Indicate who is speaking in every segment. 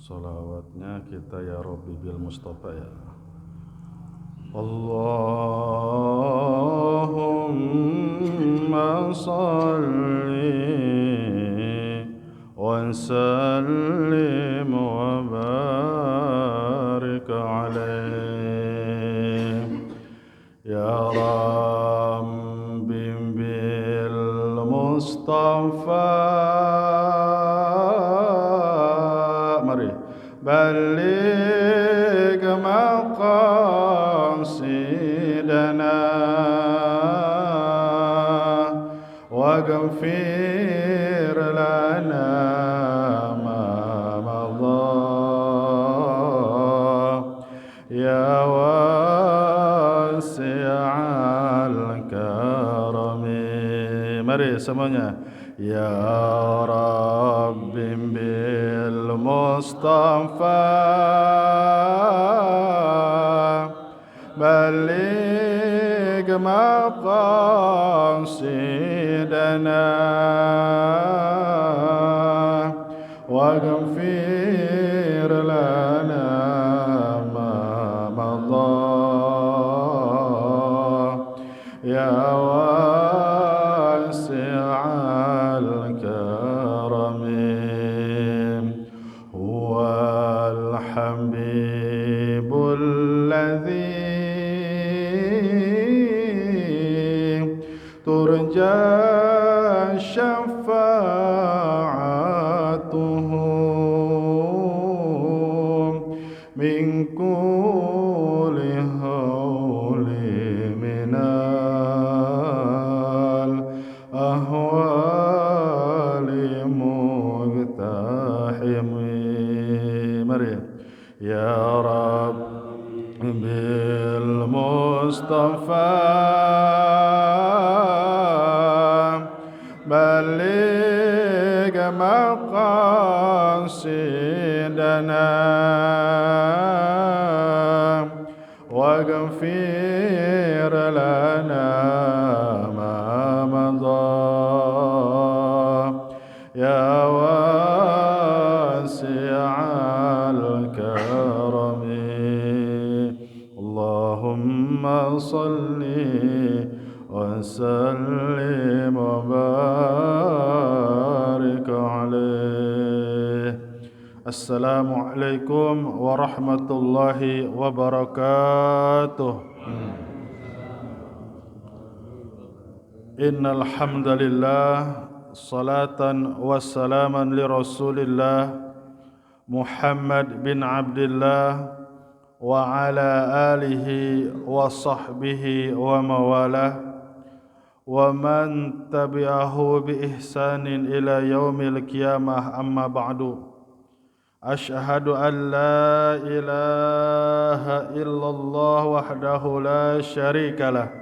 Speaker 1: Salawatnya kita ya Rabbi bil Mustafa ya. Allahumma salli wa sallim wa barik alaihi ya Rabbi bil Mustafa. بلغ مقاصدنا واغفر لنا ما مضى يا واسع الكرم. Mari semuanya. Ya Rabbi bil Mustafa baligh maqasidana waghfir lana ma madha ya الحبيب الذي ترجى شفاعته من كل هول من الأهوال مقتحم. يا رب بالمصطفى بلغ مقاصدنا واغفر لنا ما مضى يا واسع الكرم. اللهم صل وسلم وبارك عليه. السلام عليكم ورحمة الله وبركاته. Innal hamdalillah salatan wassalaman li Rasulillah Muhammad bin Abdullah wa ala alihi wa sahbihi wa mawalah wa man tabi'ahu bi ihsanin ila yaumil qiyamah, amma ba'du. Ashhadu an la ilaha illallah wahdahu la syarikalah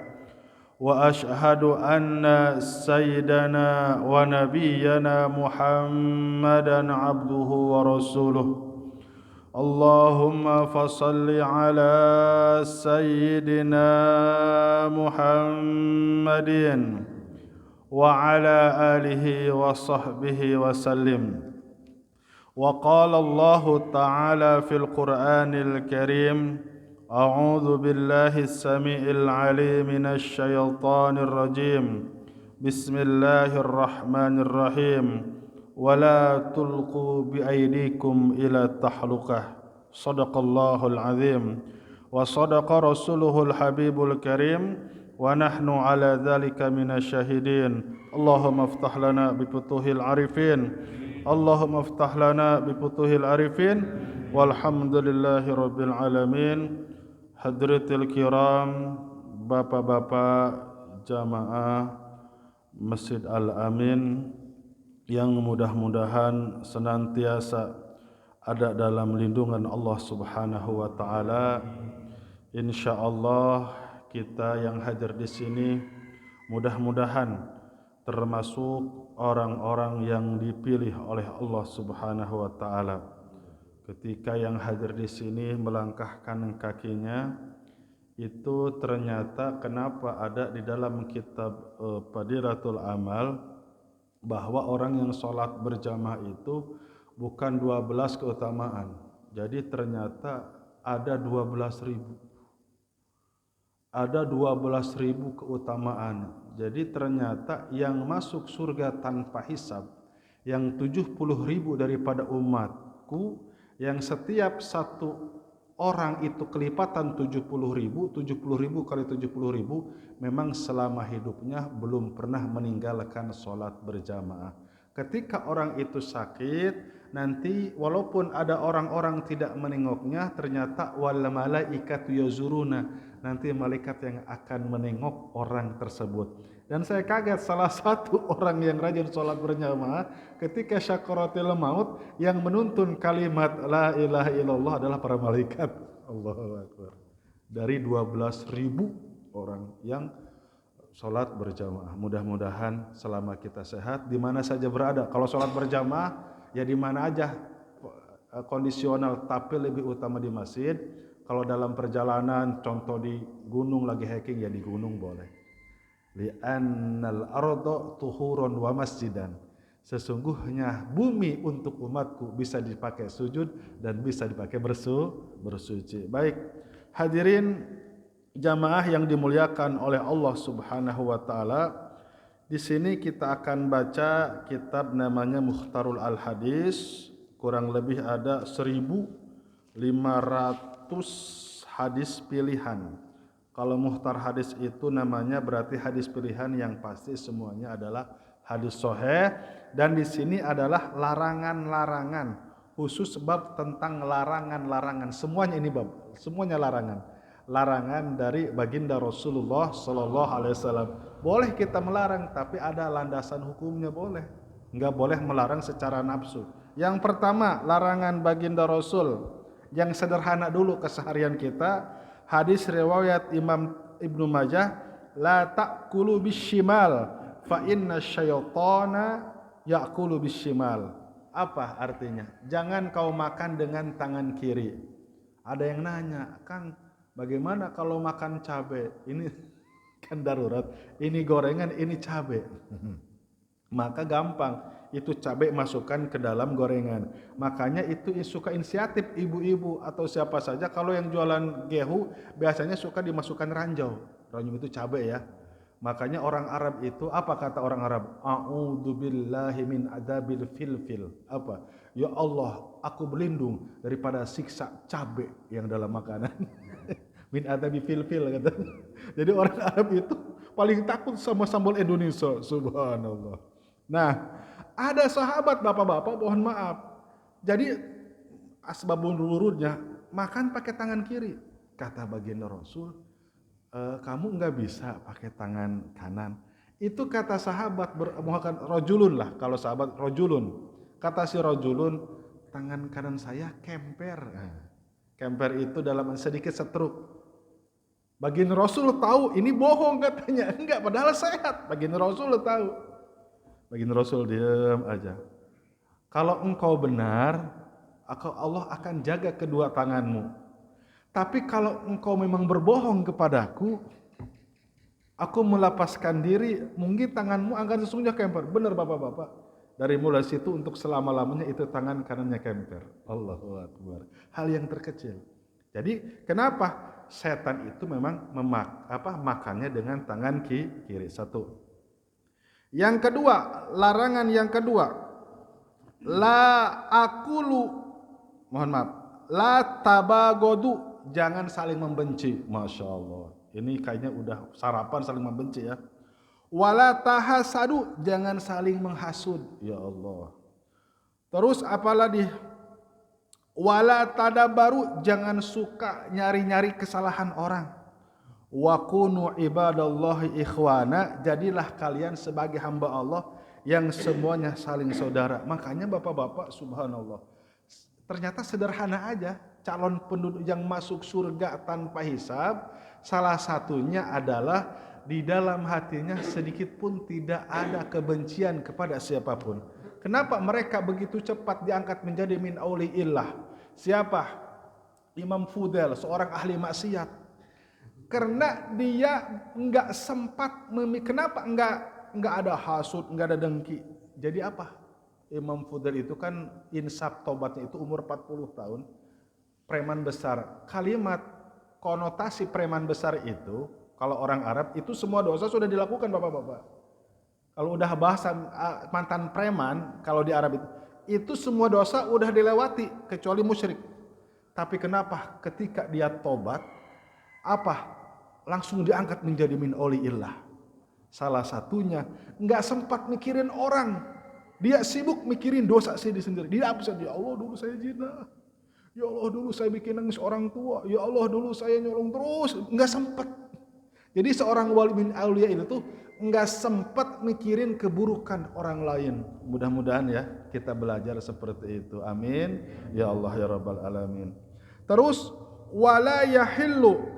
Speaker 1: wa ashhadu anna sayyidana wa nabiyyana Muhammadan abduhu wa rasuluh. Allahumma fasalli ala sayyidina Muhammadin wa ala alihi wa sahbihi wa sallim. Wa qala Allahu ta'ala fil Qur'anil Karim, a'udzu billahi as-sami'il 'alim minasy syaithanir rajim. Bismillahirrahmanirrahim. Wala tulqu biaydikum ila tahlukah. Shadaqallahul azim wa shadaqa rasuluhul habibul karim wa nahnu ala dzalika minasyahidin. Allahumma iftah lana bi futuhil arifin. Allahumma iftah lana bi futuhil arifin. Walhamdulillahi rabbil alamin. Hadratil kiram, bapak-bapak jamaah Masjid Al-Amin yang mudah-mudahan senantiasa ada dalam lindungan Allah Subhanahu wa taala. Insyaallah kita yang hadir di sini mudah-mudahan termasuk orang-orang yang dipilih oleh Allah Subhanahu wa taala. Ketika yang hadir di sini melangkahkan kakinya, itu ternyata kenapa ada di dalam kitab Fadilatul Amal bahwa orang yang sholat berjamaah itu bukan 12 keutamaan. Jadi ternyata ada 12.000. Ada 12.000 keutamaan. Jadi ternyata yang masuk surga tanpa hisab, yang 70.000 daripada umatku, yang setiap satu orang itu kelipatan 70.000, 70.000 kali 70.000, memang selama hidupnya belum pernah meninggalkan sholat berjamaah. Ketika orang itu sakit, nanti walaupun ada orang-orang tidak menengoknya, ternyata wal malaikatu yazuruna, nanti malaikat yang akan menengok orang tersebut. Dan saya kaget, salah satu orang yang rajin sholat berjamaah ketika syakaratul maut yang menuntun kalimat la ilaha illallah adalah para malaikat. Allahu Akbar. Dari 12.000 orang yang sholat berjamaah. Mudah-mudahan selama kita sehat, di mana saja berada. Kalau sholat berjamaah, ya di mana aja, kondisional, tapi lebih utama di masjid. Kalau dalam perjalanan, contoh di gunung lagi hiking, ya di gunung boleh. Li'annal arda tuhurun wa masjidan. Sesungguhnya bumi untuk umatku bisa dipakai sujud dan bisa dipakai bersuci. Baik, hadirin jamaah yang dimuliakan oleh Allah Subhanahu wa taala, di sini kita akan baca kitab namanya Mukhtarul Al-Hadis, kurang lebih ada 1.500 hadis pilihan. Kalau mukhtar hadis itu namanya berarti hadis pilihan yang pasti semuanya adalah hadis sahih, dan di sini adalah larangan-larangan, khusus bab tentang larangan-larangan. Semuanya ini bab, semuanya larangan. Larangan dari baginda Rasulullah sallallahu alaihi wasallam. Boleh kita melarang, tapi ada landasan hukumnya, boleh. Enggak boleh melarang secara nafsu. Yang pertama, larangan baginda Rasul yang sederhana dulu keseharian kita. Hadis riwayat Imam Ibnu Majah, la ta'kulu bishimal fa inna syaitana ya'kulu bishimal. Apa artinya? Jangan kau makan dengan tangan kiri. Ada yang nanya, Kang, bagaimana kalau makan cabai? Ini kan darurat. Ini gorengan, ini cabai. Maka gampang, itu cabai masukkan ke dalam gorengan. Makanya itu suka inisiatif ibu-ibu atau siapa saja, kalau yang jualan gehu biasanya suka dimasukkan ranjau. Ranjau itu cabai ya. Makanya orang Arab itu, apa kata orang Arab? A'udzubillahi min adabil filfil. Apa? Ya Allah, aku berlindung daripada siksa cabai yang dalam makanan. Min adabi filfil kata. Jadi orang Arab itu paling takut sama sambal Indonesia. Subhanallah. Nah, ada sahabat bapak-bapak, mohon maaf. Jadi asbabun nururnya makan pakai tangan kiri. Kata baginda Rasul, kamu enggak bisa pakai tangan kanan. Itu kata sahabat bermuhakan rojulun lah, kalau sahabat rojulun. Kata si rojulun, tangan kanan saya kemper. Kemper itu dalam sedikit setruk. Baginda Rasul tahu ini bohong katanya. Enggak, padahal sehat. Baginda Rasul tahu. Baginda Rasul diam aja. Kalau engkau benar, Allah akan jaga kedua tanganmu. Tapi kalau engkau memang berbohong kepadaku, aku melepaskan diri, mungkin tanganmu akan sesungguhnya kemper. Benar bapak-bapak. Dari mulai situ untuk selama-lamanya itu tangan kanannya kemper. Allahu Akbar. Hal yang terkecil. Jadi kenapa? Setan itu memang makannya dengan tangan kiri. Satu. Yang kedua, larangan yang kedua, la tabagodu, jangan saling membenci. Masya Allah, ini kayaknya udah sarapan saling membenci ya. Wala tahasadu, jangan saling menghasut. Ya Allah. Terus apalagi? Wala tadabaru, jangan suka nyari-nyari kesalahan orang. Wa kunu ibadallahi ikhwana, jadilah kalian sebagai hamba Allah yang semuanya saling saudara. Makanya bapak-bapak, subhanallah, ternyata sederhana aja. Calon penduduk yang masuk surga tanpa hisab, salah satunya adalah di dalam hatinya sedikit pun tidak ada kebencian kepada siapapun. Kenapa mereka begitu cepat diangkat menjadi min auliillah? Siapa? Imam Fudel, seorang ahli maksiat. Karena dia enggak sempat kenapa enggak ada hasud, enggak ada dengki. Jadi apa? Imam Fudail itu kan insaf tobatnya itu umur 40 tahun. Preman besar. Kalimat konotasi preman besar itu, kalau orang Arab itu semua dosa sudah dilakukan Bapak-bapak. Kalau udah bahasa mantan preman, kalau di Arab itu semua dosa udah dilewati kecuali musyrik. Tapi kenapa ketika dia tobat, langsung diangkat menjadi min auliillah. Salah satunya nggak sempat mikirin orang, dia sibuk mikirin dosa sendiri. Dia apa saja? Ya Allah dulu saya zina, ya Allah dulu saya bikin nangis orang tua, ya Allah dulu saya nyolong terus, nggak sempat. Jadi seorang wali min aulia itu tuh nggak sempat mikirin keburukan orang lain. Mudah-mudahan ya kita belajar seperti itu. Amin. Ya Allah ya Rabbal Alamin. Terus wala yahillu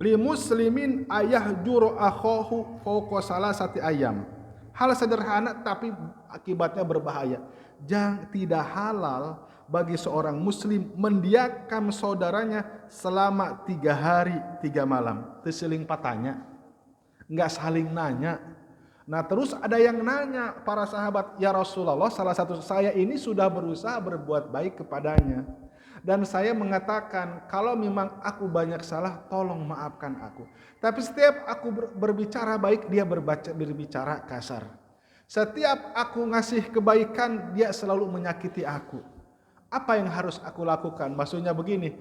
Speaker 1: li muslimin ayahjuru akhahu fawqa salasati ayyam. Hal sederhana tapi akibatnya berbahaya. Tidak halal bagi seorang muslim mendiamkan saudaranya selama 3 hari 3 malam. Terseling patanya, nggak saling nanya. Nah terus ada yang nanya para sahabat, ya Rasulullah, salah satu saya ini sudah berusaha berbuat baik kepadanya, dan saya mengatakan kalau memang aku banyak salah tolong maafkan aku. Tapi setiap aku berbicara baik dia berbicara kasar. Setiap aku ngasih kebaikan dia selalu menyakiti aku. Apa yang harus aku lakukan? Maksudnya begini,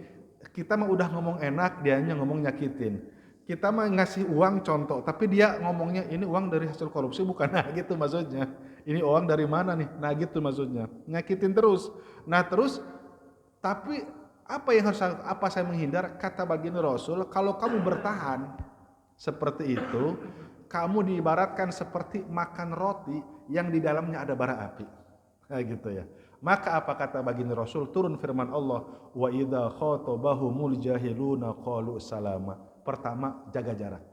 Speaker 1: kita mah udah ngomong enak, dianya ngomong nyakitin. Kita mah ngasih uang contoh, tapi dia ngomongnya ini uang dari hasil korupsi bukan, nah gitu maksudnya. Ini uang dari mana nih? Nah gitu maksudnya. Nyakitin terus. Nah terus, tapi apa yang harus saya menghindar? Kata baginda Rasul, kalau kamu bertahan seperti itu, kamu diibaratkan seperti makan roti yang di dalamnya ada bara api. Kayak gitu ya. Maka apa kata baginda Rasul? Turun firman Allah, wa idza khatabahumul jahiluna qalu salama. Pertama, jaga jarak.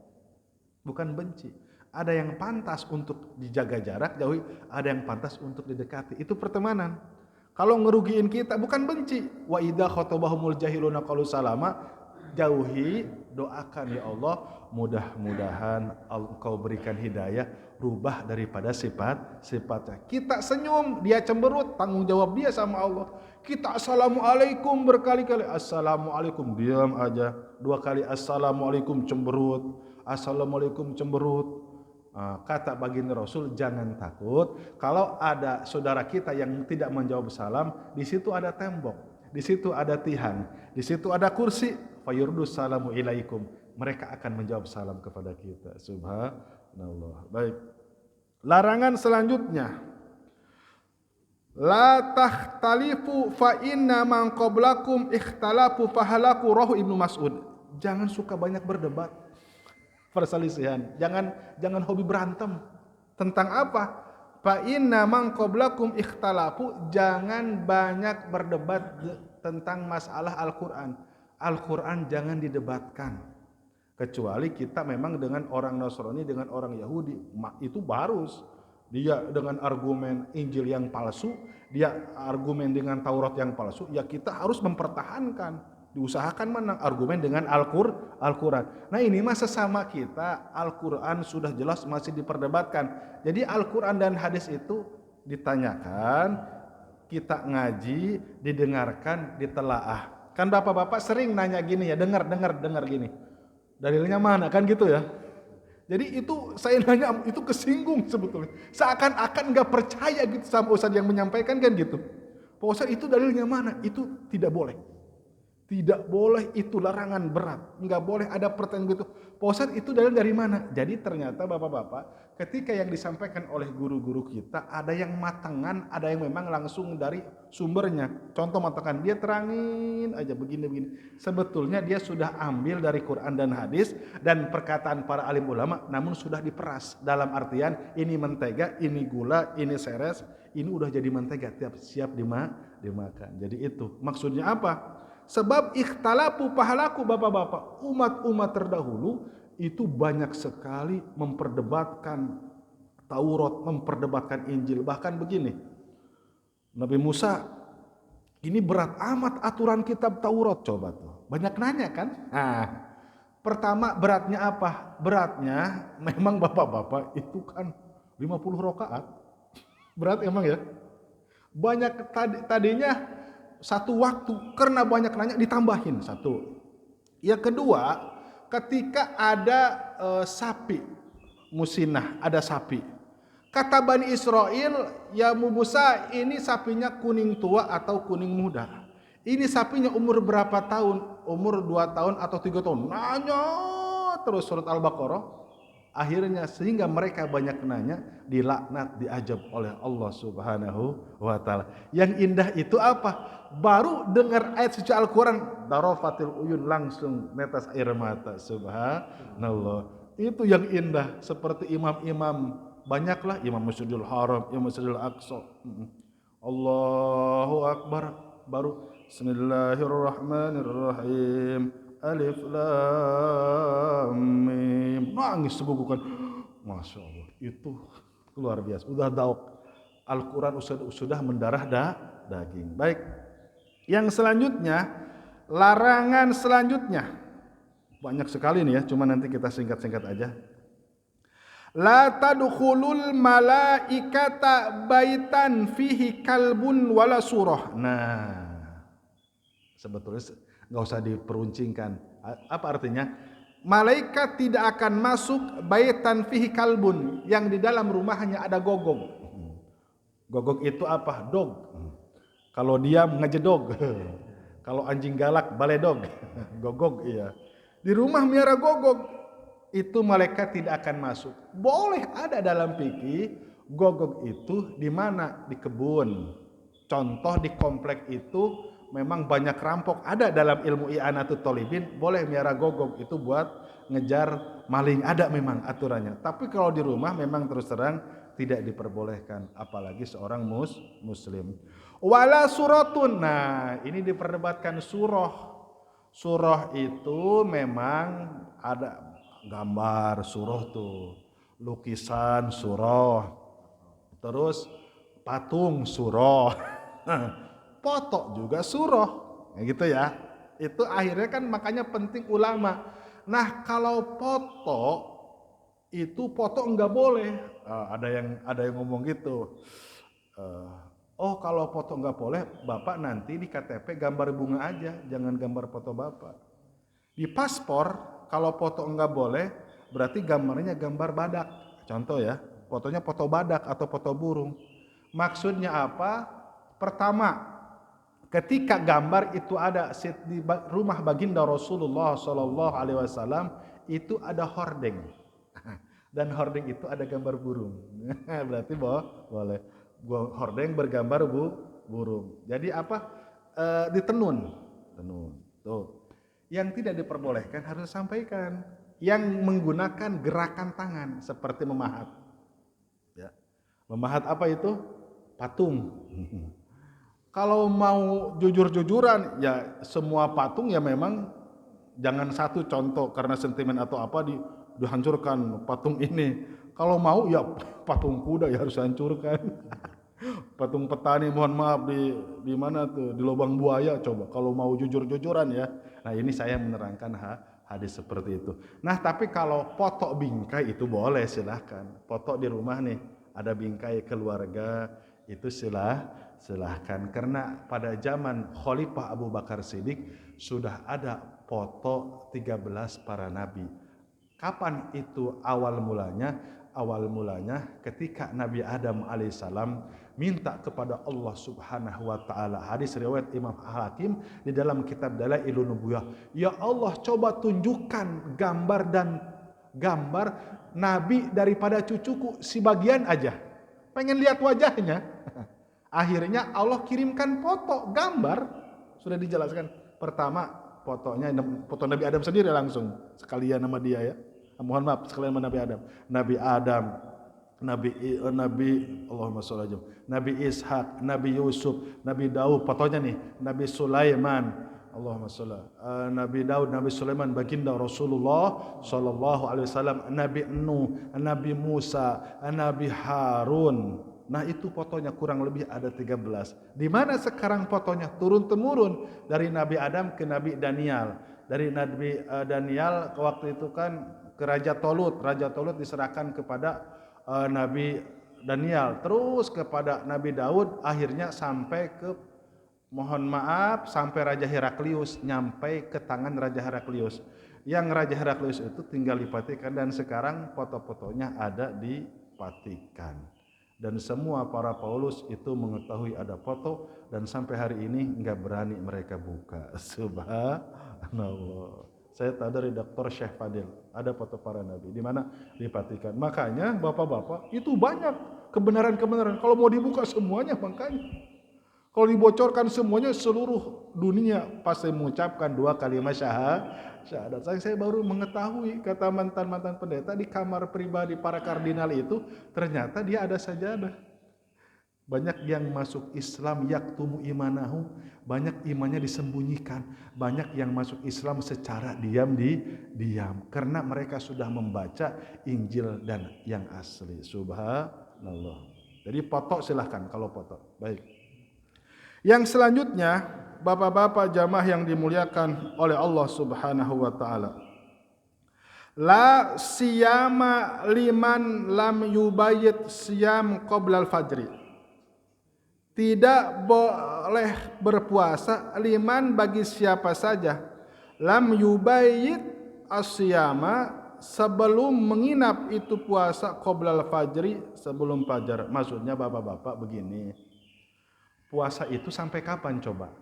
Speaker 1: Bukan benci. Ada yang pantas untuk dijaga jarak, jauhi, ada yang pantas untuk didekati. Itu pertemanan. Kalau ngerugiin kita bukan benci. Wa idza khatabahumul jahiluna qalu salama, jauhi, doakan ya Allah, mudah-mudahan Engkau berikan hidayah, rubah daripada sifatnya. Kita senyum, dia cemberut, tanggung jawab dia sama Allah. Kita assalamualaikum berkali-kali, assalamualaikum, diam aja. 2 kali assalamualaikum, cemberut, assalamualaikum, cemberut. Kata baginda Rasul, jangan takut kalau ada saudara kita yang tidak menjawab salam. Di situ ada tembok, di situ ada tihan, di situ ada kursi. Fayurdus salamu ilaikum, mereka akan menjawab salam kepada kita. Subhanallah. Baik. Larangan selanjutnya, la takhtalifu fa inna man qablakum ikhtalafu fahalaku, rahu Ibnu Mas'ud. Jangan suka banyak berdebat, perselisihan. Jangan hobi berantem. Tentang apa? Fa inna man qablakum ikhtalafu, jangan banyak berdebat tentang masalah Al-Qur'an. Al-Qur'an jangan didebatkan. Kecuali kita memang dengan orang Nasrani, dengan orang Yahudi, itu barus. Dia dengan argumen Injil yang palsu, dia argumen dengan Taurat yang palsu, ya kita harus mempertahankan, diusahakan menang argumen dengan Al-Qur'an. Nah ini mah sesama kita, Al-Qur'an sudah jelas masih diperdebatkan. Jadi Al-Qur'an dan hadis itu ditanyakan, kita ngaji, didengarkan, ditelaah. Kan bapak-bapak sering nanya gini ya, dengar gini. Dalilnya mana kan gitu ya. Jadi itu saya nanya itu kesinggung sebetulnya. Seakan-akan gak percaya gitu sama ustadz yang menyampaikan kan gitu. Pak ustadz itu dalilnya mana? Itu tidak boleh. Tidak boleh, itu larangan berat. Enggak boleh ada pertanyaan gitu. Pak ustadz itu dalil dari mana? Jadi ternyata bapak-bapak ketika yang disampaikan oleh guru-guru kita ada yang matangan, ada yang memang langsung dari sumbernya. Contoh matangan, dia terangin aja begini-begini. Sebetulnya dia sudah ambil dari Quran dan hadis dan perkataan para alim ulama, namun sudah diperas. Dalam artian ini mentega, ini gula, ini seres, ini udah jadi mentega, siap dimakan. Jadi itu maksudnya apa? Sebab ikhtalafu pahalaku, bapak-bapak, umat-umat terdahulu itu banyak sekali memperdebatkan Taurat, memperdebatkan Injil. Bahkan begini, Nabi Musa, ini berat amat aturan kitab Taurat, coba tuh. Banyak nanya kan? Nah, pertama beratnya apa? Beratnya memang bapak-bapak itu kan 50 rakaat. Berat emang ya?
Speaker 2: Banyak tadinya satu waktu, karena banyak nanya ditambahin satu. Yang kedua, ketika ada sapi musinah, ada sapi. Kata Bani Israel, ya Musa, ini sapinya kuning tua atau kuning muda? Ini sapinya umur berapa tahun? Umur 2 tahun atau 3 tahun? Nanya terus surat Al-Baqarah. Akhirnya sehingga mereka banyak nanya, dilaknat, diajab oleh Allah Subhanahu wa taala. Yang indah itu apa? Baru dengar ayat suci Al-Qur'an, darafatil uyun, langsung netes air mata. Subhanallah. Itu yang indah. Seperti imam-imam, banyaklah imam Masjidil Haram, imam Masjidil Aqsa. Allahu Akbar, baru Bismillahirrahmanirrahim. Alif Lam Mim. Nangis segugukan. Masya Allah, itu luar biasa. Udah tahu Al-Quran sudah mendarah daging. Baik. Yang selanjutnya, larangan selanjutnya. Banyak sekali nih ya, cuma nanti kita singkat-singkat aja. La tadkhulul malaikata baitan fihi kalbun wala surah. Nah, sebetulnya nggak usah diperuncingkan. Apa artinya? Malaikat tidak akan masuk baitan fihi kalbun, yang di dalam rumahnya ada gogog. Gogog itu apa? Dog. Kalau diam ngejedog. Kalau anjing galak baledog. Gogog, iya. Di rumah miara gogog, itu malaikat tidak akan masuk. Boleh ada dalam fikih gogog itu di mana? Di kebun. Contoh di komplek itu memang banyak rampok, ada dalam ilmu i'anatut thalibin, boleh miara gogog itu buat ngejar maling, ada memang aturannya. Tapi kalau di rumah memang terus terang tidak diperbolehkan, apalagi seorang muslim. Wala suratun. Nah, ini diperdebatkan surah. Surah itu memang ada gambar surah tuh, lukisan surah, terus patung surah. Foto juga surah, ya gitu ya. Itu akhirnya kan makanya penting ulama. Nah, kalau foto itu foto enggak boleh. Ada yang ngomong gitu. Oh, kalau foto enggak boleh, Bapak nanti di KTP gambar bunga aja, jangan gambar foto Bapak. Di paspor kalau foto enggak boleh, berarti gambarnya gambar badak. Contoh ya, fotonya foto badak atau foto burung. Maksudnya apa? Pertama, ketika gambar itu ada di rumah baginda Rasulullah Shallallahu Alaihi Wasallam, itu ada hordeng, dan hordeng itu ada gambar burung. Berarti boleh. Hordeng bergambar burung. Jadi apa? Ditenun. Tuh. Yang tidak diperbolehkan harus disampaikan. Yang menggunakan gerakan tangan seperti memahat. Ya. Memahat apa itu? Patung. Kalau mau jujur-jujuran, ya semua patung ya memang jangan satu contoh karena sentimen atau apa dihancurkan patung ini. Kalau mau ya patung kuda ya harus hancurkan. Patung petani mohon maaf di mana tuh, di lubang buaya coba. Kalau mau jujur-jujuran ya. Nah, ini saya menerangkan hadis seperti itu. Nah, tapi kalau foto bingkai itu boleh, silahkan. Foto di rumah nih ada bingkai keluarga itu silahkan, karena pada zaman Khalifah Abu Bakar Siddiq sudah ada foto 13 para nabi. Kapan itu awal mulanya? Awal mulanya ketika Nabi Adam alaihissalam minta kepada Allah Subhanahu wa taala. Hadis riwayat Imam Hakim di dalam kitab Dalailun Nubuwah. Ya Allah, coba tunjukkan gambar nabi daripada cucuku sebagian aja. Pengen lihat wajahnya. Akhirnya Allah kirimkan foto, gambar, sudah dijelaskan. Pertama, fotonya foto Nabi Adam sendiri langsung, sekalian nama dia ya. Mohon maaf, sekalian sama Nabi Adam. Nabi Adam, Allahumma sholli alaihi, Nabi Ishak, Nabi Yusuf, Nabi Daud, fotonya nih, Nabi Sulaiman, Allahumma sholli, Nabi Daud, Nabi Sulaiman, baginda Rasulullah sallallahu alaihi wasallam, Nabi Nuh, Nabi Musa, Nabi Harun. Nah, itu fotonya kurang lebih ada 13. Di mana sekarang fotonya? Turun temurun dari Nabi Adam ke Nabi Daniel. Dari Nabi Daniel waktu itu kan ke Raja Tolut. Raja Tolut diserahkan kepada Nabi Daniel, terus kepada Nabi Daud, akhirnya sampai ke, mohon maaf, sampai Raja Heraklius, nyampai ke tangan Raja Heraklius. Yang Raja Heraklius itu tinggal di Vatikan dan sekarang foto-fotonya ada di Vatikan. Dan semua para Paulus itu mengetahui ada foto dan sampai hari ini nggak berani mereka buka. Subhanallah. Saya tahu dari Dr. Syekh Fadil, ada foto para nabi. Di mana? Di Vatikan. Makanya bapak-bapak, itu banyak kebenaran-kebenaran. Kalau mau dibuka semuanya, makanya. Kalau dibocorkan semuanya, seluruh dunia pasti mengucapkan 2 kalimat syahadat. Saya baru mengetahui, kata mantan-mantan pendeta, di kamar pribadi para kardinal itu, ternyata dia ada sajadah. Banyak yang masuk Islam yaktumu imanahu, banyak imannya disembunyikan, banyak yang masuk Islam secara diam karena mereka sudah membaca Injil dan yang asli. Subhanallah. Jadi foto silahkan kalau foto. Baik. Yang selanjutnya, bapak-bapak jamaah yang dimuliakan oleh Allah Subhanahu wa taala. La siyama liman lam yubayyit siyam qabla al-fajri. Tidak boleh berpuasa liman bagi siapa saja lam yubayyit asyama sebelum menginap itu puasa qoblal fajri, sebelum fajar. Maksudnya bapak-bapak begini, puasa itu sampai kapan coba?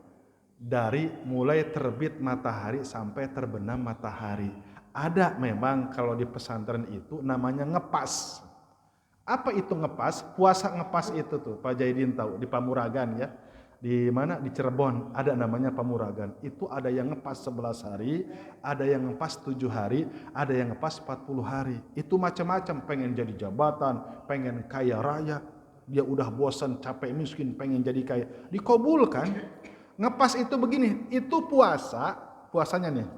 Speaker 2: Dari mulai terbit matahari sampai terbenam matahari. Ada memang kalau di pesantren itu namanya ngepas. Apa itu ngepas? Puasa ngepas itu tuh Pak Jaidin tahu, di Pamuragan ya. Di mana? Di Cirebon ada namanya Pamuragan. Itu ada yang ngepas 11 hari, ada yang ngepas 7 hari, ada yang ngepas 40 hari. Itu macam-macam, pengen jadi jabatan, pengen kaya raya, dia udah bosan, capek, miskin, pengen jadi kaya. Dikabulkan. Ngepas itu begini, itu puasanya nih.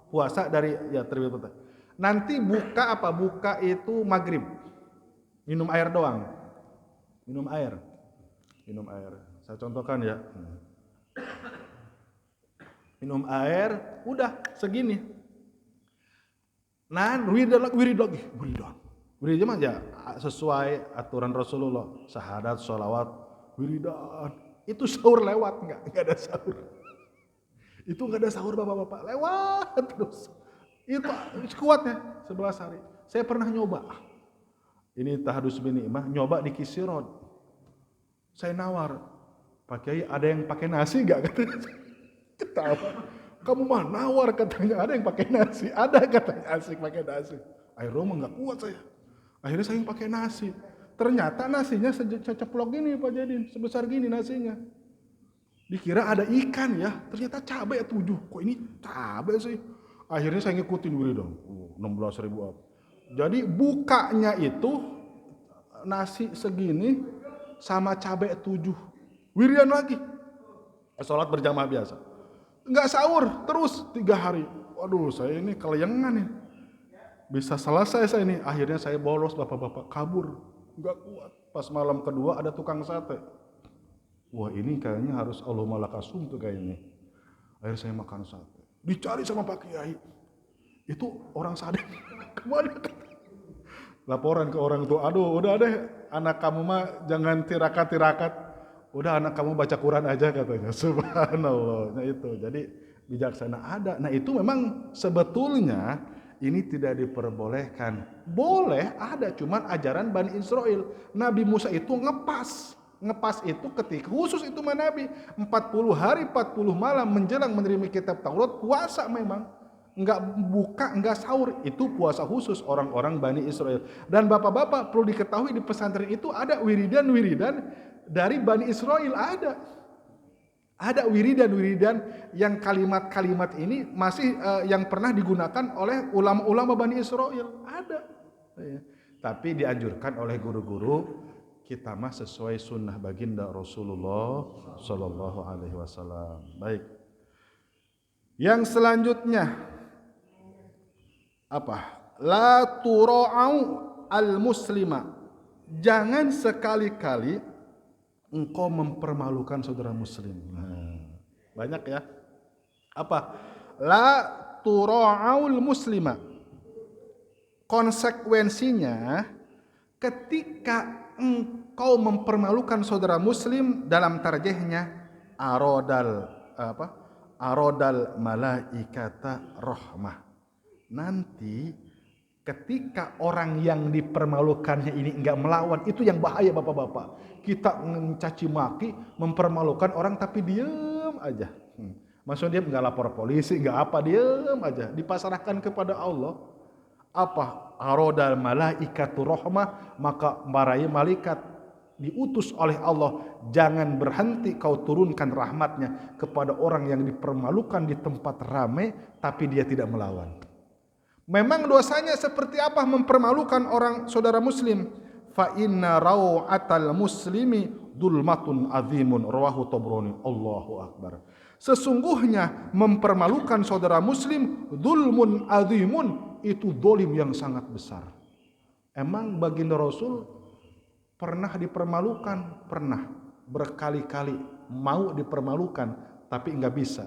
Speaker 2: Puasa dari ya terbit matahari. Nanti buka apa? Buka itu maghrib. Minum air doang. Minum air. Saya contohkan ya. Minum air, udah segini. Nah, wiridan. Wiridan mah ya sesuai aturan Rasulullah. Syahadat, sholawat, wiridan. Itu sahur lewat enggak ada sahur. Itu enggak ada sahur bapak-bapak, lewat terus. Itu kuatnya 11 hari. Saya pernah nyoba. Ini tahadus bin Ni'mah, nyoba di Kisirod. Saya nawar, Pak Kiai ada yang pakai nasi enggak? Katanya. Ketawa. Kamu mah nawar katanya, ada yang pakai nasi. Ada katanya asik pakai nasi. Air rumah enggak kuat saya. Akhirnya saya yang pakai nasi. Ternyata nasinya seceplok gini Pak Jadin, sebesar gini nasinya. Dikira ada ikan ya, ternyata cabai 7. Kok ini cabai sih? Akhirnya saya ngikutin wiridan. 16.000 apa. Jadi bukanya itu nasi segini sama cabai 7. Wiridan lagi. Sholat berjamaah biasa. Enggak sahur terus 3 hari. Waduh, saya ini kelayangan nih. Bisa selesai saya ini. Akhirnya saya bolos bapak-bapak, kabur. Enggak kuat. Pas malam kedua ada tukang sate. Wah, ini kayaknya harus Allahumma lakasum tuh kayaknya. Akhirnya saya makan sate. Dicari sama Pak Kiai. Itu orang sadar. Kemana? Laporan ke orang tua. Aduh, udah deh, anak kamu mah jangan tirakat. Udah anak kamu baca Quran aja katanya. Subhanallah. Nah itu, jadi bijaksana ada. Nah itu memang sebetulnya ini tidak diperbolehkan. Boleh ada, cuman ajaran Bani Israel. Nabi Musa itu ngepas. Ngepas itu ketika khusus itu Nabi 40 hari 40 malam menjelang menerima kitab Taurat, puasa memang. Enggak buka, enggak sahur, itu puasa khusus orang-orang Bani Israel. Dan bapak-bapak perlu diketahui di pesantren itu ada wiridan dari Bani Israel, ada wiridan yang kalimat-kalimat ini masih yang pernah digunakan oleh ulama-ulama Bani Israel, ada. Tapi dianjurkan oleh guru-guru kita mah sesuai sunnah baginda Rasulullah Sallallahu Alaihi Wasallam. Baik. Yang selanjutnya apa? La tura'au al-muslima. Jangan sekali-kali engkau mempermalukan saudara muslim. Nah, banyak ya. Apa? La tura'au al-muslima. Konsekuensinya ketika engkau mempermalukan saudara muslim, dalam tarjihnya arodal malaikata rahmah. Nanti ketika orang yang dipermalukannya ini enggak melawan, itu yang bahaya bapak-bapak. Kita mencaci maki, mempermalukan orang tapi diam aja. Maksudnya dia enggak lapor polisi, enggak apa, diam aja, dipasrahkan kepada Allah. Apa? Arodal malaikatu rahmah, maka para malaikat diutus oleh Allah, jangan berhenti kau turunkan rahmatnya kepada orang yang dipermalukan di tempat ramai tapi dia tidak melawan. Memang dosanya seperti apa mempermalukan orang saudara muslim? Fa inna raw'atal muslimi dulmatun azimun, rawahu Tabrani. Allahu akbar. Sesungguhnya mempermalukan saudara muslim dulmun azimun, itu dolim yang sangat besar. Emang baginda Rasul pernah dipermalukan? Pernah, berkali-kali mau dipermalukan tapi enggak bisa.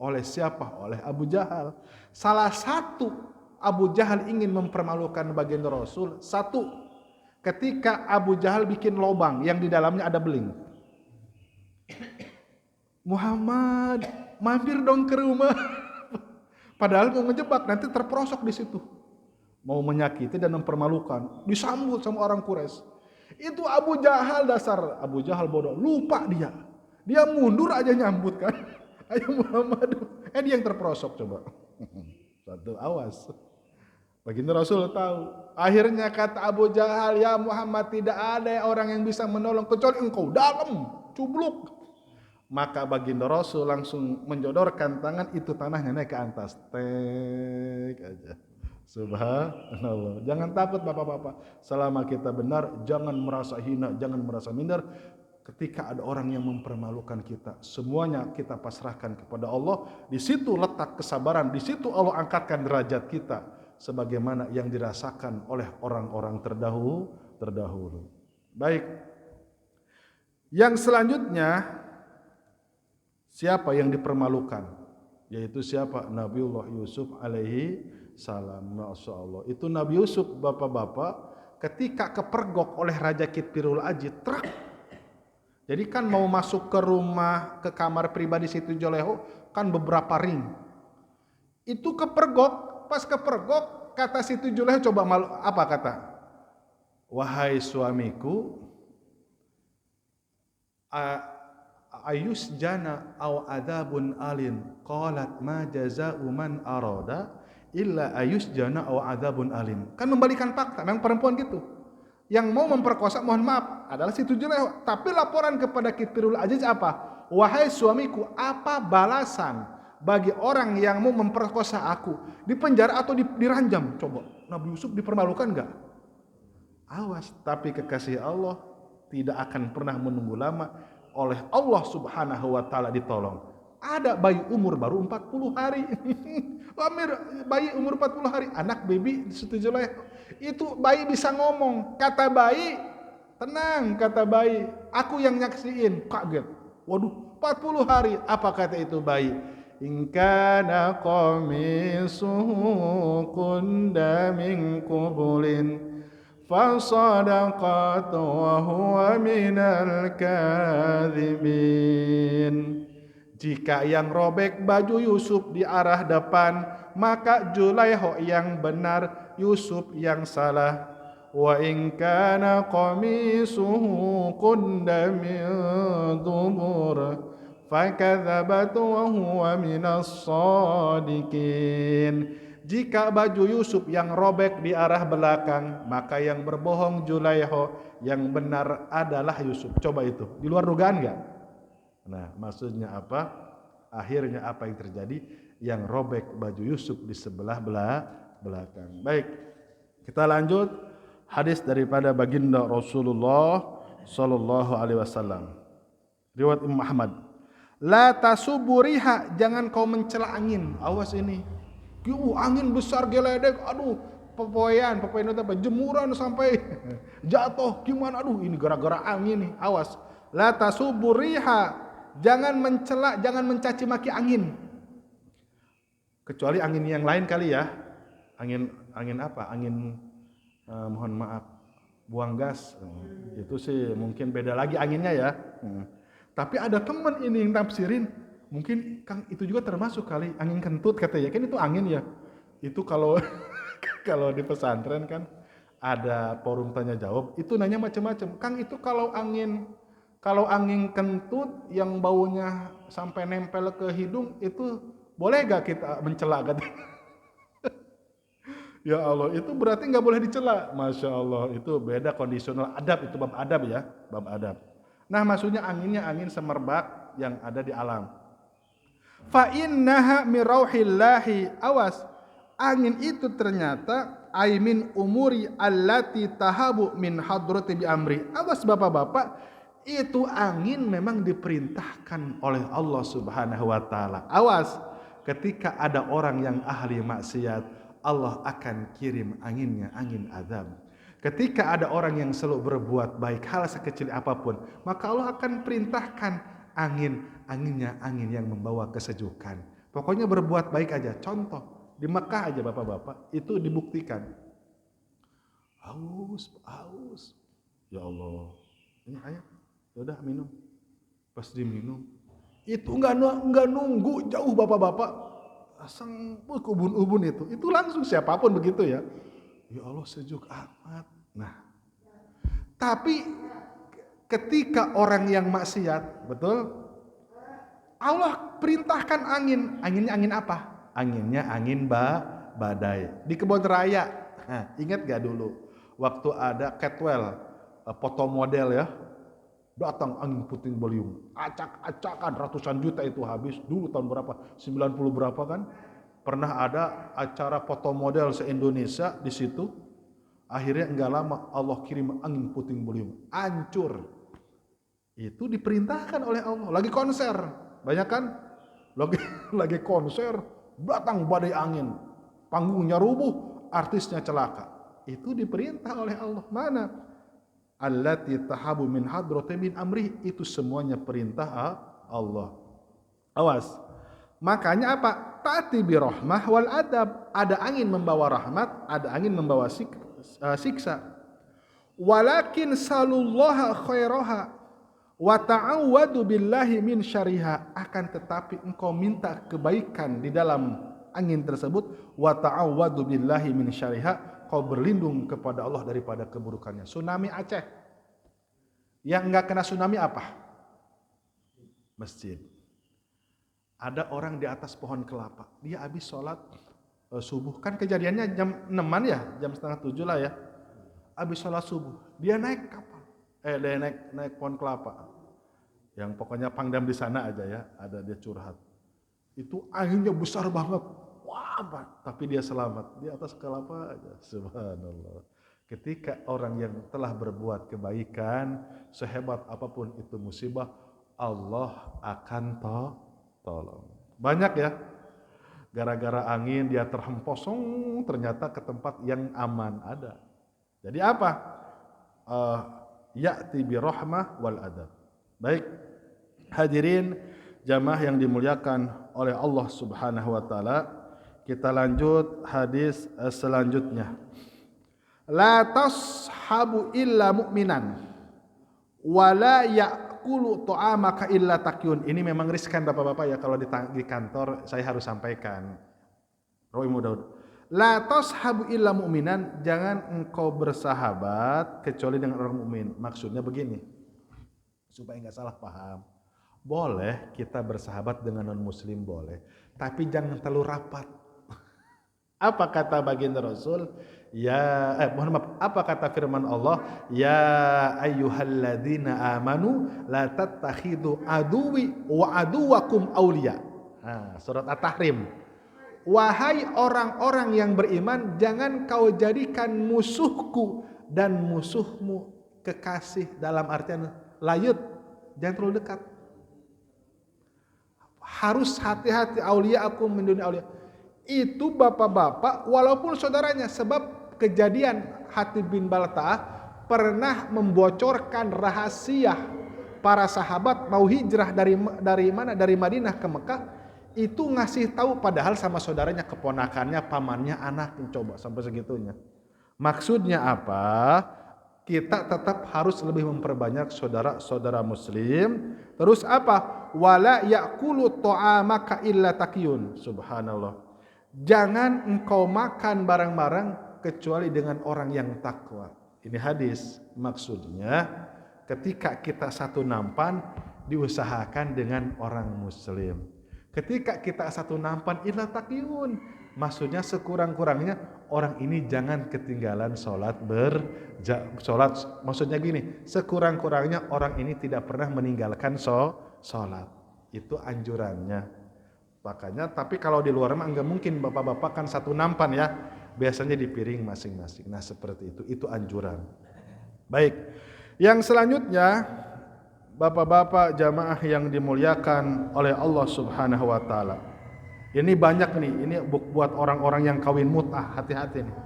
Speaker 2: Oleh siapa? Oleh Abu Jahal. Salah satu Abu Jahal ingin mempermalukan baginda Rasul. Satu, ketika Abu Jahal bikin lubang yang di dalamnya ada beling. Muhammad, mampir dong ke rumah. Padahal mau ngejebak, nanti terperosok di situ. Mau menyakiti dan mempermalukan. Disambut sama orang Quraisy. Itu Abu Jahal, dasar Abu Jahal bodoh. Lupa dia. Dia mundur aja nyambut kan. Ayo Muhammad. Dia yang terperosok coba. Satu, awas. Baginda Rasul tahu. Akhirnya kata Abu Jahal, ya Muhammad, tidak ada orang yang bisa menolong kecuali engkau. Dalam, cubluk. Maka baginda Rasul langsung menjodorkan tangan, itu tanahnya naik ke atas. Tek aja. Subhanallah. Jangan takut bapak-bapak. Selama kita benar, jangan merasa hina, jangan merasa minder. Ketika ada orang yang mempermalukan kita, semuanya kita pasrahkan kepada Allah. Di situ letak kesabaran, di situ Allah angkatkan derajat kita sebagaimana yang dirasakan oleh orang-orang terdahulu. Baik. Yang selanjutnya, siapa yang dipermalukan? Yaitu siapa? Nabiullah Yusuf alaihi salam. Masya Allah. Itu Nabi Yusuf bapak-bapak ketika kepergok oleh Raja Kitpirul Ajid. Jadi kan mau masuk ke rumah, ke kamar pribadi Siti Juleho kan beberapa ring. Itu kepergok, pas kepergok kata Siti Juleho, coba malu, apa kata? Wahai suamiku, ayus jana aw adabun alin, qalat ma jaza'u man arada illa ayus jana aw adabun alin. Kan membalikan fakta, memang perempuan gitu. Yang mau memperkosa, mohon maaf, adalah Siti Juleho. Tapi laporan kepada Kitpirul Aziz apa? Wahai suamiku, apa balasan bagi orang yang mau memperkosa aku? Di penjara atau diranjam? Coba, Nabi Yusuf dipermalukan enggak? Awas, tapi kekasih Allah tidak akan pernah menunggu lama. Oleh Allah subhanahu wa ta'ala ditolong. Ada bayi umur baru 40 hari. Bayi umur 40 hari. Anak baby Siti Juleho. Itu bayi bisa ngomong. Kata bayi, tenang kata bayi. Aku yang nyaksiin. Kaget. Waduh, 40 hari. Apa kata itu bayi? In kana qamisuhu qudda min qubulin fasadaqat wa huwa minal kadhibin. Jika yang robek baju Yusuf di arah depan, maka Juleho yang benar, Yusuf yang salah. Wa in kana qamisuhu qudda min dubur fakadzabat wa huwa minas shadiqin. Jika baju Yusuf yang robek di arah belakang, maka yang berbohong Juleho, yang benar adalah Yusuf. Coba itu, di luar dugaan enggak? Nah, maksudnya apa? Akhirnya apa yang terjadi? Yang robek baju Yusuf di sebelah belakang. Baik, kita lanjut hadis daripada baginda Rasulullah sallallahu alaihi wasallam. Riwayat Imam Ahmad. La tasuburiha, jangan kau mencela angin. Awas ini. Angin besar geledek, aduh, pepoyan itu apa? Jemuran sampai jatuh. Gimana? Aduh, ini gara-gara angin nih. Awas. La tasuburiha. Jangan mencela, jangan mencaci maki angin. Kecuali angin yang lain kali ya. Angin apa? Angin mohon maaf. buang gas. Itu sih mungkin beda lagi anginnya ya. Tapi ada teman ini yang tafsirin, mungkin Kang itu juga termasuk kali angin kentut katanya, kan itu angin ya. Itu kalau kalau di pesantren kan ada forum tanya jawab, itu nanya macam-macam. Kang itu kalau angin kentut yang baunya sampai nempel ke hidung itu boleh gak kita mencela katanya? Ya Allah, itu berarti nggak boleh dicela. Masya Allah, itu beda kondisional adab, itu bab adab ya, bab adab. Nah maksudnya anginnya angin semerbak yang ada di alam. Fa innaha min rauhillahi, awas. Angin itu ternyata aimin umuri allati tahabu min hadrati bi amri. Awas bapak-bapak, itu angin memang diperintahkan oleh Allah Subhanahu wa taala. Awas, ketika ada orang yang ahli maksiat, Allah akan kirim anginnya, angin azab. Ketika ada orang yang selalu berbuat baik, hal sekecil apapun, maka Allah akan perintahkan anginnya angin yang membawa kesejukan. Pokoknya berbuat baik aja. Contoh, di Mekah aja bapak-bapak, itu dibuktikan. Haus. Ya Allah, ini ayo, udah minum. Pas diminum, itu nggak nunggu jauh bapak-bapak. Asang ubun-ubun itu langsung siapapun begitu ya. Ya Allah sejuk amat. Nah, tapi ketika orang yang maksiat, betul? Allah perintahkan anginnya angin apa? Anginnya angin badai. Di kebun raya, nah, ingat gak dulu waktu ada Catwell, foto model ya, datang angin puting beliung, acak-acakan ratusan juta itu habis. Dulu tahun berapa? 90 berapa kan? Pernah ada acara foto model se-Indonesia di situ. Akhirnya enggak lama Allah kirim angin puting beliung, hancur. Itu diperintahkan oleh Allah. Lagi konser, banyak kan? Lagi konser, datang badai angin, panggungnya rubuh, artisnya celaka. Itu diperintah oleh Allah. Mana? Allati tahabu min hadrati min amri, itu semuanya perintah Allah. Awas. Makanya apa? Ta'ti bi rahmah wal adab. Ada angin membawa rahmat, ada angin membawa siksa. Walakin salullaha khairaha wa ta'awwadu billahi min syariha. Akan tetapi engkau minta kebaikan di dalam angin tersebut, wa ta'awwadu billahi min syariha, kau berlindung kepada Allah daripada keburukannya. Tsunami Aceh. Yang enggak kena tsunami apa? Masjid. Ada orang di atas pohon kelapa. Dia habis sholat subuh. Kan kejadiannya jam 6-an ya, jam setengah 7 lah ya. Habis sholat subuh, dia naik kapal. Dia naik pohon kelapa. Yang pokoknya pangdam di sana aja ya, ada dia curhat. Itu anginnya besar banget. Wah, tapi dia selamat di atas kelapa aja. Subhanallah. Ketika orang yang telah berbuat kebaikan, sehebat apapun itu musibah, Allah akan tolong. Banyak ya, gara-gara angin dia terhemposong, ternyata ke tempat yang aman ada. Jadi apa? Ya'ti bi rahmah wal adab. Baik, hadirin jamaah yang dimuliakan oleh Allah Subhanahu wa taala, kita lanjut hadis selanjutnya. La tashabu illa mu'minan wa la ya'kulu ta'amaka illa taqiyun. Ini memang riskan Bapak-bapak ya, kalau di kantor saya harus sampaikan. Roimu Daud. La tashabu illa mu'minan, jangan engkau bersahabat kecuali dengan orang mukmin. Maksudnya begini, supaya enggak salah paham. Boleh kita bersahabat dengan non muslim, boleh, tapi jangan terlalu rapat. Apa kata baginda Rasul? Mohon maaf, apa kata firman Allah? Ya ayyuhalladzina amanu la tattakhidu aduwi wa aduwakum awliya. Surat At-Tahrim. Wahai orang-orang yang beriman, jangan kau jadikan musuhku dan musuhmu kekasih, dalam artian layut, jangan terlalu dekat. Harus hati-hati, aulia aku min duni aulia. Itu bapak-bapak walaupun saudaranya, sebab kejadian Hatib bin Balta'ah pernah membocorkan rahasia para sahabat mau hijrah dari mana? Dari Madinah ke Mekah. Itu ngasih tahu padahal sama saudaranya, keponakannya, pamannya, anaknya, coba sampai segitunya. Maksudnya apa? kita tetap harus lebih memperbanyak saudara-saudara muslim. Terus apa? Wala ya'kulu ta'amaka illa taqiyun. Subhanallah. Jangan engkau makan barang-barang kecuali dengan orang yang takwa. Ini hadis. Maksudnya ketika kita satu nampan diusahakan dengan orang muslim. Ketika kita satu nampan illa taqiyun, maksudnya sekurang-kurangnya orang ini jangan ketinggalan sholat maksudnya gini, sekurang-kurangnya orang ini tidak pernah meninggalkan sholat. Itu anjurannya. Makanya, tapi kalau di luar mah enggak mungkin, bapak-bapak kan satu nampan ya, biasanya di piring masing-masing. Nah seperti itu anjuran. Baik, yang selanjutnya bapak-bapak jamaah yang dimuliakan oleh Allah Subhanahu wa taala. Ini banyak nih, ini buat orang-orang yang kawin mut'ah, hati-hati nih.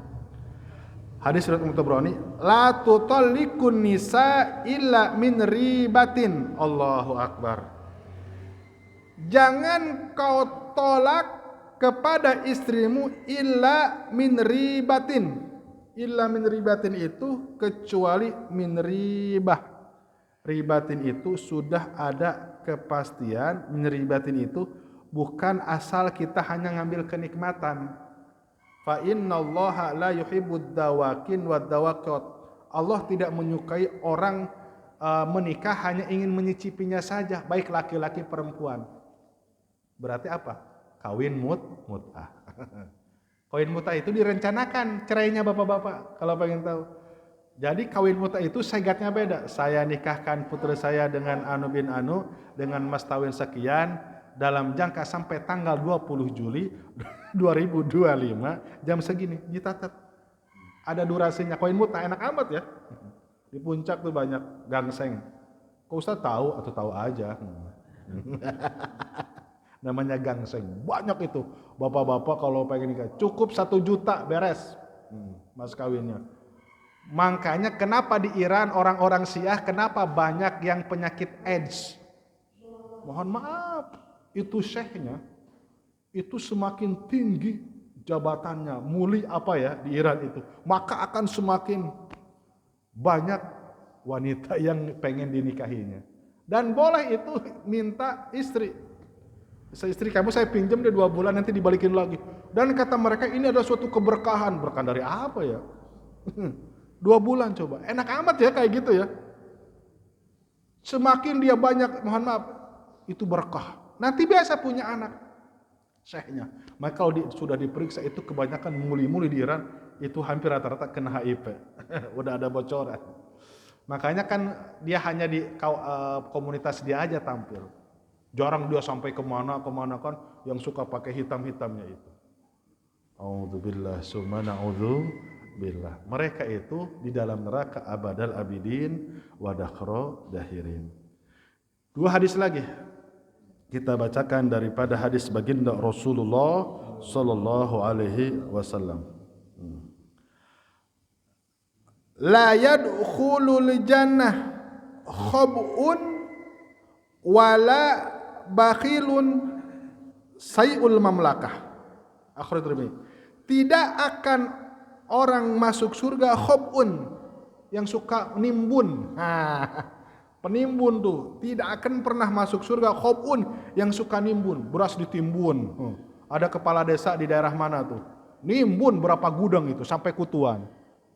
Speaker 2: Hadis riwayat Tabrani, la tutalliqun nisa illa min ribatin. Allahu akbar. Jangan kau tolak kepada istrimu illa min ribatin. Illa min ribatin itu kecuali min ribah. Ribatin itu sudah ada kepastian, min ribatin itu bukan asal kita hanya ngambil kenikmatan. Fa innallaha la yuhibbud dawakin wad dawaqat. Allah tidak menyukai orang menikah hanya ingin menyicipinya saja, baik laki-laki perempuan. Berarti apa? Kawin mut'ah. Kawin mut'ah itu direncanakan cerainya bapak-bapak kalau pengen tahu. Jadi kawin mut'ah itu segatnya beda. Saya nikahkan putri saya dengan Anu bin Anu dengan mas kawin sekian dalam jangka sampai tanggal 20 Juli 2025 jam segini dicatat. Ada durasinya. Kawin mut'ah enak amat ya. Di puncak tuh banyak gangseng. Kok Ustaz tahu atau tahu aja? Namanya gangseng. Banyak itu. Bapak-bapak kalau pengen nikah cukup 1 juta beres. Mas kawinnya. Makanya kenapa di Iran orang-orang Syiah kenapa banyak yang penyakit AIDS? Mohon maaf, itu syekhnya itu semakin tinggi jabatannya, muli apa ya di Iran itu, maka akan semakin banyak wanita yang pengen dinikahinya. Dan boleh itu minta istri. Istri kamu saya pinjam deh 2 bulan nanti dibalikin lagi. Dan kata mereka ini ada suatu keberkahan. Berkah dari apa ya? 2 bulan coba. Enak amat ya kayak gitu ya. Semakin dia banyak, mohon maaf, itu berkah. Nanti biasa punya anak. Syekhnya. Maka kalau sudah diperiksa itu kebanyakan muli-muli di Iran, itu hampir rata-rata kena HIV. Udah ada bocoran. Makanya kan dia hanya di komunitas dia aja tampil. Jarang dia sampai kemana-kemana kan yang suka pakai hitam-hitamnya itu. A'udzubillah summa na'udzubillah. Mereka itu di dalam neraka abadal abidin wa dakhra dahirin. 2 hadis lagi kita bacakan daripada hadis baginda Rasulullah sallallahu alaihi wasallam. La yadkhulul jannah khab'un wala bakhilun sayul mamlakah. Akhraj Tirmidzi. Tidak akan orang masuk surga khobun yang suka nimbun. Penimbun tuh tidak akan pernah masuk surga khobun yang suka nimbun, beras ditimbun. Ada kepala desa di daerah mana tuh? Nimbun berapa gudang itu sampai kutuan.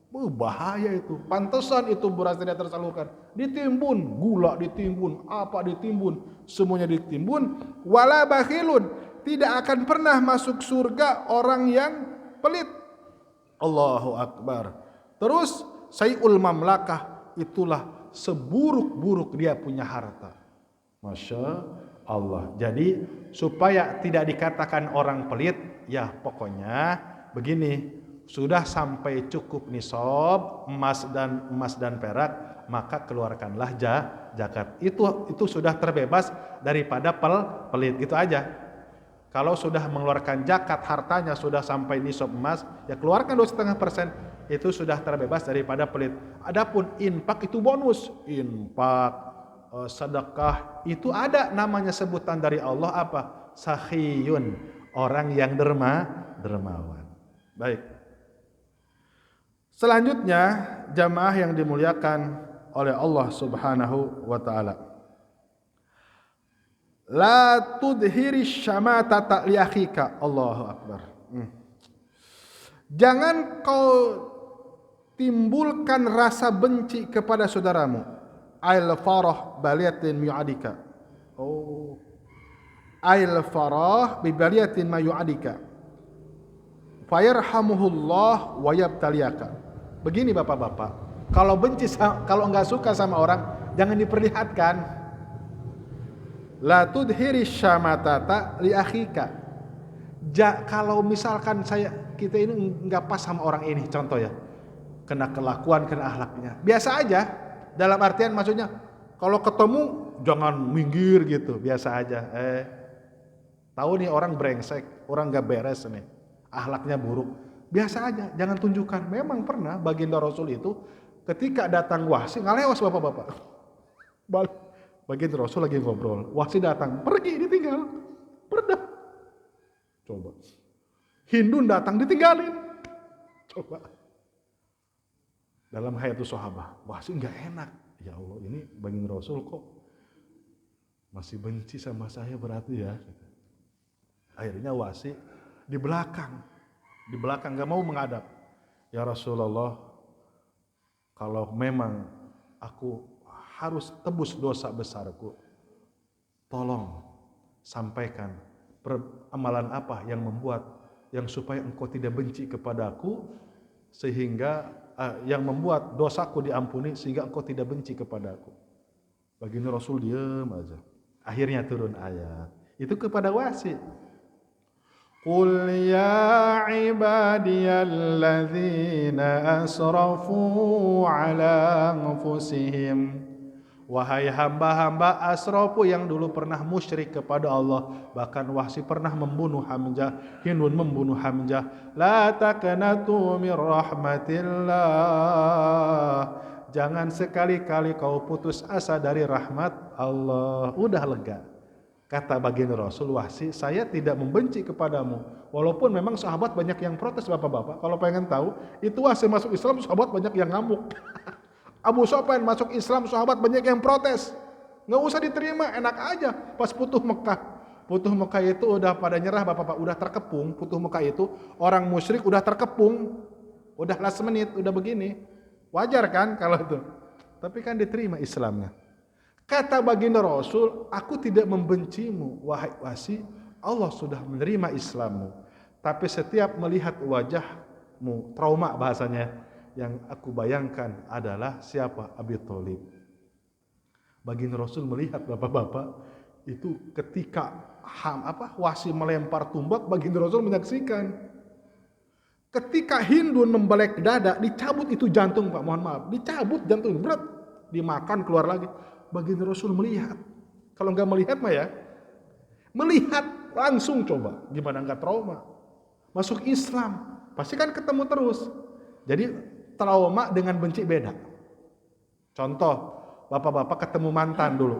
Speaker 2: Bahaya itu. Pantesan itu beras tidak tersalurkan. Ditimbun, gula ditimbun, apa ditimbun, semuanya ditimbun. Wala bakhilun, tidak akan pernah masuk surga orang yang pelit. Allahu Akbar. Terus sayul mamlakah, itulah seburuk-buruk dia punya harta. Masya Allah. Jadi supaya tidak dikatakan orang pelit, ya pokoknya begini. Sudah sampai cukup nisab emas dan perak, maka keluarkanlah zakat. Itu sudah terbebas daripada pelit, gitu aja. Kalau sudah mengeluarkan zakat hartanya sudah sampai nisab emas, ya keluarkan 2,5%, itu sudah terbebas daripada pelit. Adapun infak itu bonus. Infak, sedekah itu ada namanya sebutan dari Allah apa? Sakhiyun, orang yang dermawan. Baik. Selanjutnya, jamaah yang dimuliakan oleh Allah Subhanahu wa taala. La tudhiri syamatata li akhika. Allahu akbar. Jangan kau timbulkan rasa benci kepada saudaramu. Ail farah baliyatin yu'adika. Oh. Ail farah bi baliyatin ma yu'adika. Fayarhamuhullah wa yabtaliyaka. Begini Bapak-bapak, kalau enggak suka sama orang, jangan diperlihatkan. La tudhiri syamatata li akhika. Kalau misalkan kita ini enggak pas sama orang ini, contoh ya, kena kelakuan, kena akhlaknya, biasa aja. Dalam artian maksudnya, kalau ketemu jangan minggir gitu, biasa aja. Tahu nih orang brengsek, orang enggak beres nih, akhlaknya buruk. Biasa aja, jangan tunjukkan. Memang pernah baginda Rasul itu ketika datang wahsi, ngalewas Bapak-bapak. Baginda Rasul lagi ngobrol, wahsi datang, pergi ditinggal. Pernah. Coba. Hindun datang ditinggalin. Coba. Dalam hayatus sahabat, wahsi enggak enak. Ya Allah, ini baginda Rasul kok masih benci sama saya berarti ya. Akhirnya wahsi di belakang gak mau menghadap. Ya Rasulullah, kalau memang aku harus tebus dosa besarku, tolong sampaikan amalan apa yang membuat, yang supaya engkau tidak benci kepadaku, sehingga yang membuat dosaku diampuni sehingga engkau tidak benci kepadaku. Baginda Rasul diam aja. Akhirnya turun ayat itu kepada wasi. Qul ya ibadiyalladzina asrafu ala anfusihim. Wahai hamba-hamba asrafu yang dulu pernah musyrik kepada Allah, bahkan Wahsi pernah membunuh Hamzah, Hindun membunuh Hamzah. La taqnatu min rahmatillah. Jangan sekali-kali kau putus asa dari rahmat Allah. Udah lega. Kata baginda Rasul, Wahsi, saya tidak membenci kepadamu. Walaupun memang sahabat banyak yang protes, Bapak-bapak. Kalau pengen tahu, itu Wahsi masuk Islam, sahabat banyak yang ngamuk. Abu Sufyan masuk Islam, sahabat banyak yang protes. Nggak usah diterima, enak aja. Pas Futuh Mekah. Futuh Mekah itu udah pada nyerah, Bapak-bapak. Udah terkepung. Futuh Mekah itu orang musyrik udah terkepung. Udah last menit, udah begini. Wajar kan kalau itu. Tapi kan diterima Islamnya. Kata baginda Rasul, aku tidak membencimu, wahai Wahsi, Allah sudah menerima Islammu. Tapi setiap melihat wajahmu, trauma bahasanya, yang aku bayangkan adalah siapa? Abi Thalib. Baginda Rasul melihat Bapak-bapak, itu ketika Wahsi melempar tumbak, baginda Rasul menyaksikan. Ketika Hindun membalik dada, dicabut itu jantung, Pak, mohon maaf, dicabut jantung, berat, dimakan keluar lagi. Baginda Rasul melihat. Kalau enggak melihat mah ya, melihat langsung coba. Gimana enggak trauma? Masuk Islam, pasti kan ketemu terus. Jadi trauma dengan benci beda. Contoh, Bapak-bapak ketemu mantan dulu.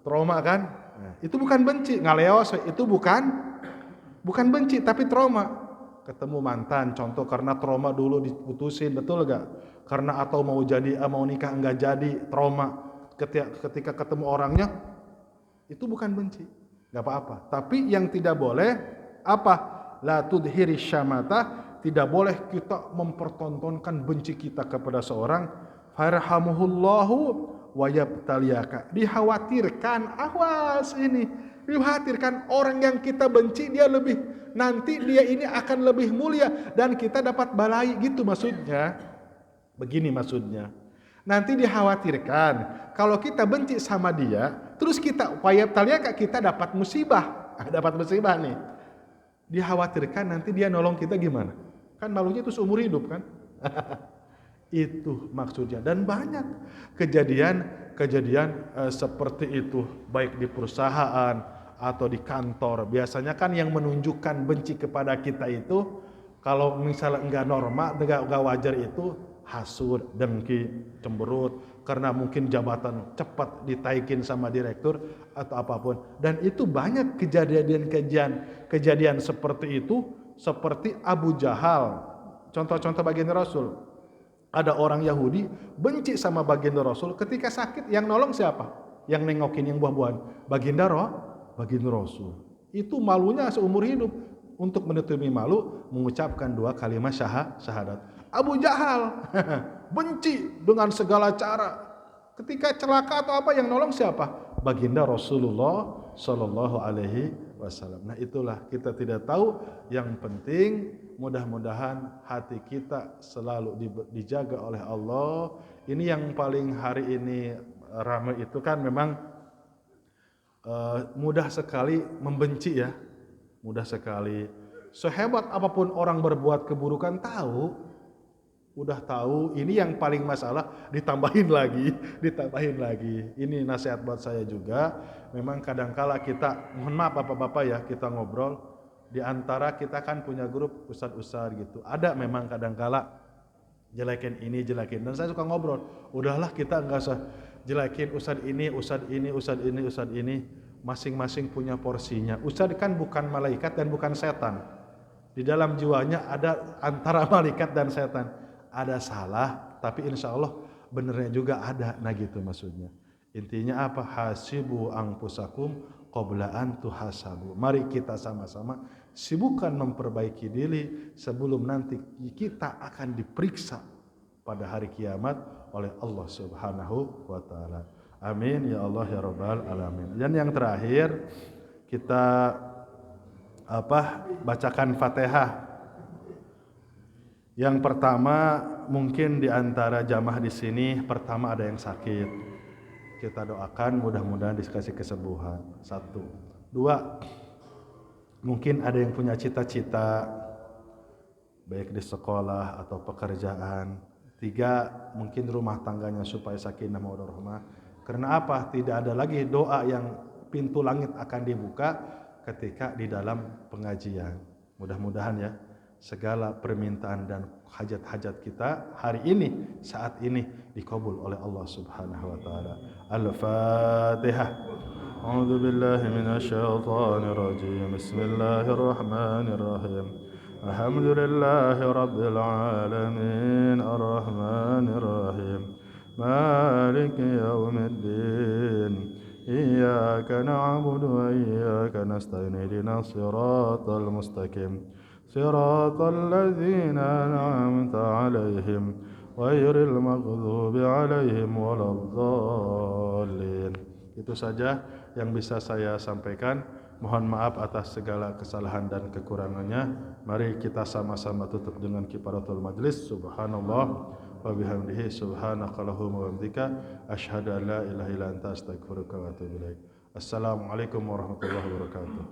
Speaker 2: Trauma kan? Nah, itu bukan benci, ngaleos, itu bukan benci tapi trauma. Ketemu mantan, contoh karena trauma dulu diputusin, betul enggak? Karena atau mau nikah enggak jadi, trauma. Ketika ketemu orangnya, itu bukan benci, nggak apa-apa. Tapi yang tidak boleh apa? La tudhiri syamata, tidak boleh kita mempertontonkan benci kita kepada seorang. Farhamuhullahu wa yabtaliyaka. Dikhawatirkan, awas ini, dikhawatirkan orang yang kita benci dia lebih, nanti dia ini akan lebih mulia dan kita dapat balai, gitu maksudnya. Begini maksudnya. Nanti dikhawatirkan kalau kita benci sama dia, terus kita kita dapat musibah. Dapat musibah nih. Dikhawatirkan nanti dia nolong kita gimana? Kan malunya itu seumur hidup kan? Itu maksudnya. Dan banyak kejadian seperti itu, baik di perusahaan atau di kantor. Biasanya kan yang menunjukkan benci kepada kita itu, kalau misalnya enggak normal, enggak wajar itu hasud, dengki, cemberut, karena mungkin jabatan cepat ditaikin sama direktur atau apapun. Dan itu banyak kejadian seperti itu, seperti Abu Jahal. Contoh-contoh baginda Rasul. Ada orang Yahudi benci sama baginda Rasul, ketika sakit yang nolong siapa? Yang nengokin yang buah-buahan? Baginda Rasul. Itu malunya seumur hidup. Untuk menutupi malu mengucapkan 2 kalimat syahadat. Abu Jahal benci dengan segala cara. Ketika celaka atau apa yang nolong siapa? Baginda Rasulullah Shallallahu Alaihi Wasallam. Nah itulah kita tidak tahu. Yang penting mudah-mudahan hati kita selalu dijaga oleh Allah. Ini yang paling hari ini ramai itu kan memang mudah sekali membenci ya. Mudah sekali. Sehebat apapun orang berbuat keburukan udah tahu, ini yang paling masalah ditambahin lagi. Ini nasihat buat saya juga. Memang kadangkala kita, mohon maaf bapak-bapak ya, kita ngobrol di antara kita kan punya grup ustad-ustad gitu. Ada memang kadangkala jelekin ini, jelekin, dan saya suka ngobrol. Udahlah kita nggak usah jelekin ustad ini. Masing-masing punya porsinya. Ustad kan bukan malaikat dan bukan setan. Di dalam jiwanya ada antara malaikat dan setan. Ada salah, tapi insya Allah benernya juga ada. Nah gitu maksudnya. Intinya apa? Hasibu anfusakum qabla an tuhasabu. Mari kita sama-sama sibukkan memperbaiki diri sebelum nanti kita akan diperiksa pada hari kiamat oleh Allah Subhanahu wa taala. Amin ya Allah ya rabbal alamin. Dan yang terakhir kita bacakan Fatihah. Yang pertama mungkin di antara jamaah di sini pertama ada yang sakit. Kita doakan mudah-mudahan dikasih kesembuhan. 1. 2. Mungkin ada yang punya cita-cita baik di sekolah atau pekerjaan. 3. Mungkin rumah tangganya supaya sakinah mawaddah rahmah. Karena apa? Tidak ada lagi doa yang pintu langit akan dibuka ketika di dalam pengajian. Mudah-mudahan ya segala permintaan dan hajat-hajat kita hari ini, saat ini dikabul oleh Allah Subhanahu wa taala. Al-Fatihah. A'udzu billahi minasyaitonir rajim. Bismillahirrahmanirrahim. Alhamdulillahi rabbil alamin. Arrahmanir rahim. Maliki yaumiddin. Iyyaka na'budu wa iyyaka nasta'in. Ihdinas siratal mustaqim. Siratal ladzina an'amta 'alaihim ghairil maghdubi 'alaihim waladdallin. Itu saja yang bisa saya sampaikan. Mohon maaf atas segala kesalahan dan kekurangannya. Mari kita sama-sama tutup dengan kifaratul majlis. Subhanallah wa bihamdihi subhanakallahumma wa bihamdika asyhadu an la ilaha illa anta astaghfiruka wa atubu ilaik. Assalamualaikum warahmatullahi wabarakatuh.